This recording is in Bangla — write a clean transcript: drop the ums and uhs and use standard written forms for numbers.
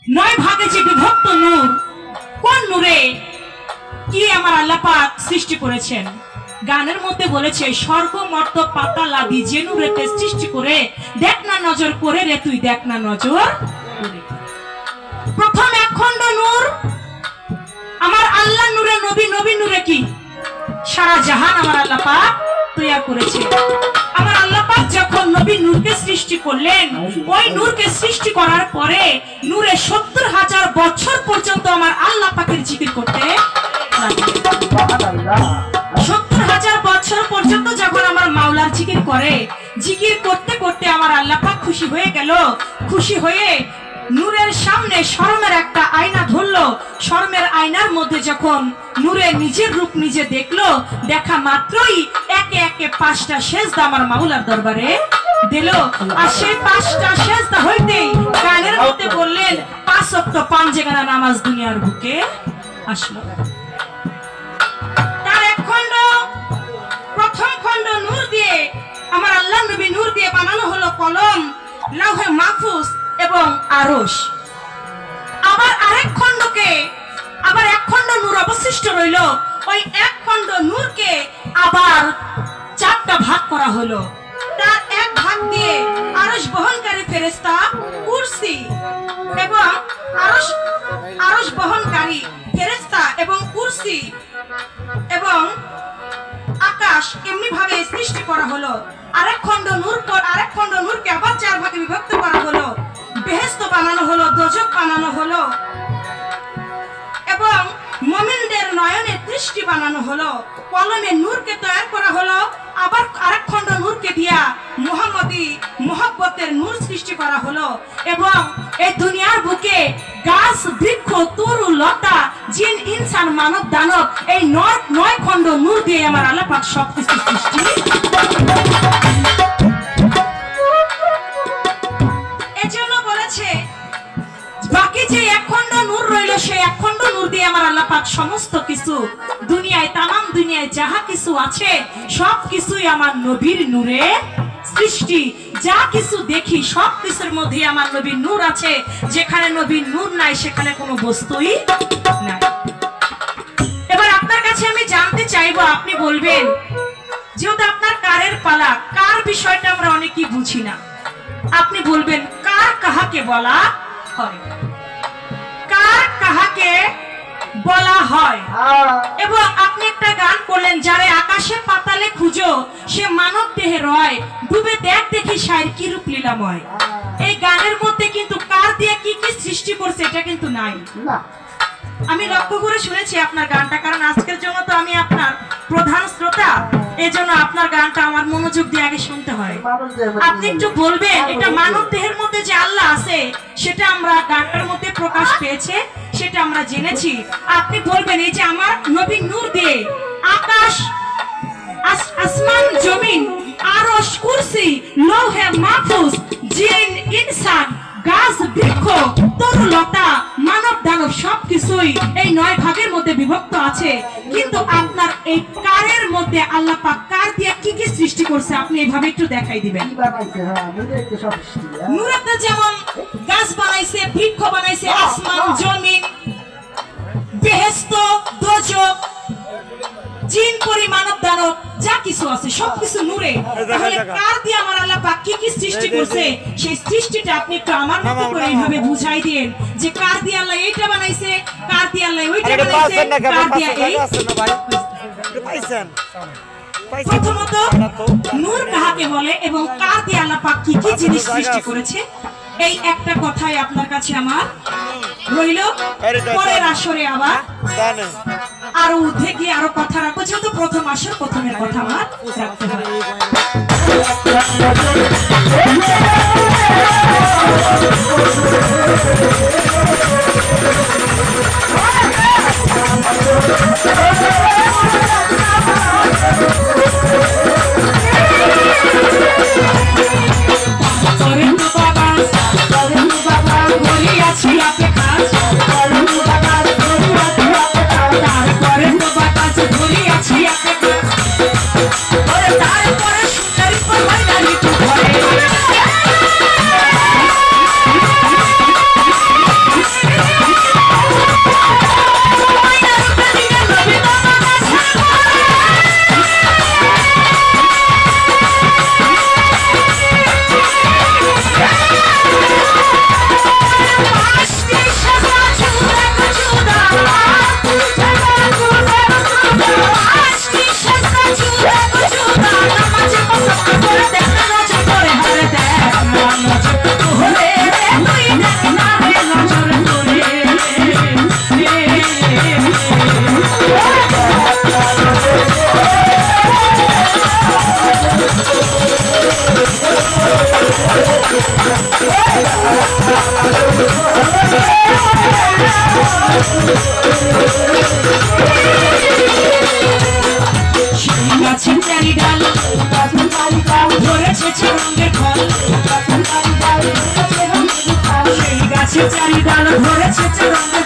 নয় ভাগে যে বিভক্ত নূর, কোন নূরে কি আমার আল্লাহ পাক সৃষ্টি করেছেন? গানের মধ্যে বলেছে স্বর্গ মর্ত পাতাল আদি যে নূরেতে সৃষ্টি করে দেখ না নজর করে রে তুই দেখ না নজর করে। প্রথম এক খণ্ড নূর আমার আল্লাহ নূরে, নবী নবী নূরে কি সারা জাহান আমার আল্লাহ পাক তৈরি করেছে। আমার আল্লাহ পাক যখন নবী নূরকে সৃষ্টি করলেন, ওই নূরকে সৃষ্টি করার পরে নূরে ৭০,০০০ বছর পর্যন্ত আমার আল্লাহ পাকের জিকির করতে লাগলেন। ৭০,০০০ বছর পর্যন্ত যখন আমার মাওলার জিকির করে, জিকির করতে করতে আমার আল্লাহ পাক খুশি হয়ে গেল। খুশি হয়ে নূরের সামনে শরমের একটা আয়না ধরলো। শরমের আয়নার মধ্যে যখন নূরে নিজের রূপ নিজে দেখলো, দেখা মাত্রই একে একে ৫টা সেজদা আমার মাওলার দরবারে দিল। আর সেই ৫টা সেজদা হইতেই গানের মধ্যে বললেন ৫ ওয়াক্ত পাঁচেগানা নামাজ দুনিয়ার বুকে আসলো। তার এক খণ্ড, প্রথম খণ্ড নূর দিয়ে আমার আল্লাহ নবী নূর দিয়ে বানানো হলো কলম, লৌহে মাহফুজ এবং আরশ। আবার আরেক খণ্ডকে, আবার এক খণ্ড নূর অবশিষ্ট রইল। ওই এক খণ্ড নূরকে আবার 4টা ভাগ করা হলো। তার এক ভাগ দিয়ে আরশ বহনকারী ফেরেশতা, কুরসি এবং আরশ বহনকারী ফেরেশতা এবং কুরসি এবং আকাশ এমনি ভাবে সৃষ্টি করা হলো। আরেক খণ্ড নূর পর আরেক খণ্ড নূরকে আবার 4 ভাগে বিভক্ত করা হলো। বেহেশত বানানো হলো, দোজখ বানানো হলো এবং মুমিনদের নয়নের দৃষ্টি বানানো হলো। কলমে নূরকে তৈরি করা হলো। আবার আরেক খণ্ড নূরকে দিয়া মুহাম্মদী মুহাব্বতের নূর সৃষ্টি করা হলো। এবং এই দুনিয়ার বুকে গাছ, বৃক্ষ, তরু, লতা, জিন, ইনসান, মানব, দানব, এই 9 খণ্ড নূর দিয়ে আমার আল্লাহ পাক সবকিছু সৃষ্টি। এজন্য বলেছে বাকি যে এক খণ্ড নূর রইল, সেই এক খণ্ড নূর দিয়ে আমার আল্লাহ পাক সমস্ত কিছু দুনিয়ায়, তামাম দুনিয়ায় যাহা কিছু আছে সব কিছুই আমার নবীর নূরে সৃষ্টি। যা কিছু দেখি সব কিছুর মধ্যে আমার নবীর নূর আছে। যেখানে নবীর নূর নাই সেখানে কোনো বস্তুই নাই। এবার আপনার কাছে আমি জানতে চাইবো, আপনি বলবেন যেহেতু আপনার কারের পালা, কার বিষয়টা আমরা অনেকেই বুঝি না। আপনি বলবেন কার কাহাকে বলা হয়, কার কাহাকে বলা হয়। এবং আপনি একটা গান করলেন, যারে আকাশে পাতালে খুঁজো সে মানব দেহে রয়, ডুবে দেখ দেখি শায়ের কি রূপ লীলাময়। এই গানের মধ্যে কিন্তু কার দিয়ে কি কি সৃষ্টি করছে এটা কিন্তু নাই। আমি লক্ষ্য করে শুনেছি আপনার গানটা, কারণ আজকের জন্য তো আমি আপনার প্রধান শ্রোতা, এজন্য আপনার গানটা আমার মনোযোগ দিয়ে আগে শুনতে হয়। আপনি একটু বলবেন এটা মানব দেহের মধ্যে যে আল্লাহ আছে সেটা আমরা গানটার মধ্যে প্রকাশ পেয়েছে, সেটা আমরা জেনেছি। আপনি বলবেন এই যে আমার নবী নূর দিয়ে আকাশ, আসমান, জমিন, আরশ, কুরসি, লৌহে মাহফুজ, জিন, ইনসান, গাছ, বৃক্ষ, তরু, লতা, মানব, দানব সবকিছুই এই 9 ভাগের মধ্যে বিভক্ত আছে। কিন্তু আপনার এই কারের মধ্যে আল্লাহ পাক কার দিয়ে কি কি সৃষ্টি করছে আপনি এইভাবে একটু দেখাই দিবেন। নূরেতে যেমন গাছ বানাইছে, বৃক্ষ বানাইছে, আসমান, জমিন, বেহেশত, দোজখ, জিন, পরি, মানব, দানব যা কিছু আছে সবকিছু নূরে। তাহলে কার দিয়ে আমার আল্লাহ পাক কি কি সৃষ্টি করছে সেই সৃষ্টিটা আপনি একটু আমার মতো করে এইভাবে বুঝাই দেন যে কার দিয়ে আল্লাহ এইটা বানাইছে, কার দিয়ে আল্লাহ ওইটা বানাইছে, কার দিয়ে এই পাইছেন। প্রথমত নূর কাহাকে বলে এবং কার দিয়ে আল্লাহ পাক কি কি জিনিস সৃষ্টি করেছে, এই একটা কথাই আপনার কাছে আমার রইল। পরের আসরে আবার আরো উঠে গিয়ে আরো কথা রাখবো, যেহেতু প্রথম আসর প্রথমের কথা আমার রাখতে হয়। চারি ডাল ধরেছে চরণে